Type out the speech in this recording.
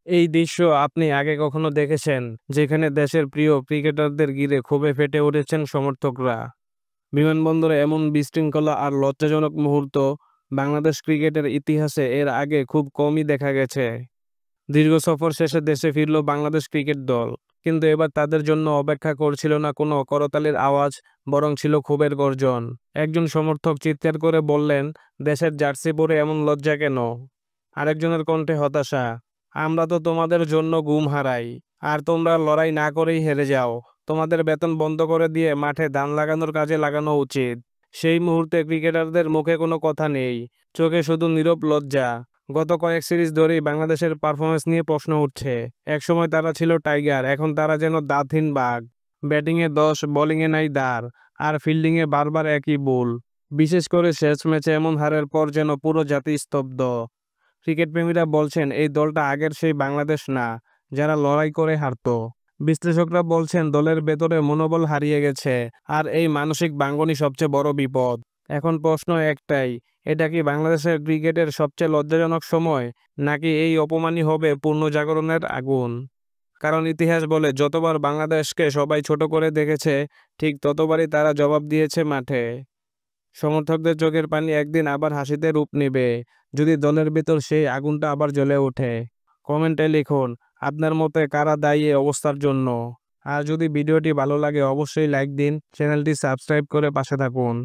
এই দৃশ্য আপনি আগে কখনো দেখেছেন, যেখানে দেশের প্রিয় ক্রিকেটারদের ঘিরে ক্ষোভে ফেটে উঠেছেন সমর্থকরা? বিমানবন্দরে এমন বিশৃঙ্খলা আর লজ্জাজনক মুহূর্ত বাংলাদেশ ক্রিকেটের ইতিহাসে এর আগে খুব কমই দেখা গেছে। দীর্ঘ সফর শেষে দেশে ফিরল বাংলাদেশ ক্রিকেট দল, কিন্তু এবার তাদের জন্য অপেক্ষা করছিল না কোনো করতালির আওয়াজ, বরং ছিল ক্ষোভের গর্জন। একজন সমর্থক চিৎকার করে বললেন, দেশের জার্সি পরে এমন লজ্জা কেন? আরেকজনের কণ্ঠে হতাশা, আমরা তো তোমাদের জন্য ঘুম হারাই, আর তোমরা লড়াই না করেই হেরে যাও। তোমাদের বেতন বন্ধ করে দিয়ে মাঠে ধান লাগানোর কাজে লাগানো উচিত। সেই মুহূর্তে ক্রিকেটারদের মুখে কোনো কথা নেই, চোখে শুধু নীরব লজ্জা। গত কয়েক সিরিজ ধরেই বাংলাদেশের পারফরমেন্স নিয়ে প্রশ্ন উঠছে। একসময় তারা ছিল টাইগার, এখন তারা যেন দাঁতহীন বাঘ। ব্যাটিংয়ে ১০, বোলিংয়ে নাই দাঁড়, আর ফিল্ডিংয়ে বারবার একই ভুল। বিশেষ করে শেষ ম্যাচে এমন হারের পর যেন পুরো জাতি স্তব্ধ। ক্রিকেট প্রেমীরা বলছেন এই দলটা আগের সেই বাংলাদেশ না, যারা লড়াই করে হারতো। বিশ্লেষকরা বলছেন দলের ভেতরে মনোবল হারিয়ে গেছে, আর এই মানসিক ভাঙ্গনই সবচেয়ে বড় বিপদ। এখন প্রশ্ন একটাই, এটা কি বাংলাদেশের ক্রিকেটের সবচেয়ে লজ্জাজনক সময়, নাকি এই অপমানই হবে পুনর্জাগরণের আগুন? কারণ ইতিহাস বলে, যতবার বাংলাদেশকে সবাই ছোট করে দেখেছে, ঠিক ততবারই তারা জবাব দিয়েছে মাঠে। সমর্থকদের চোখের পানি একদিন আবার হাসিতে রূপ নেবে, যদি দলের ভেতর সেই আগুনটা আবার জ্বলে ওঠে। কমেন্টে লিখুন আপনার মতে কারা দায়ী এই অবস্থার জন্য। আর যদি ভিডিওটি ভালো লাগে অবশ্যই লাইক দিন, চ্যানেলটি সাবস্ক্রাইব করে পাশে থাকুন।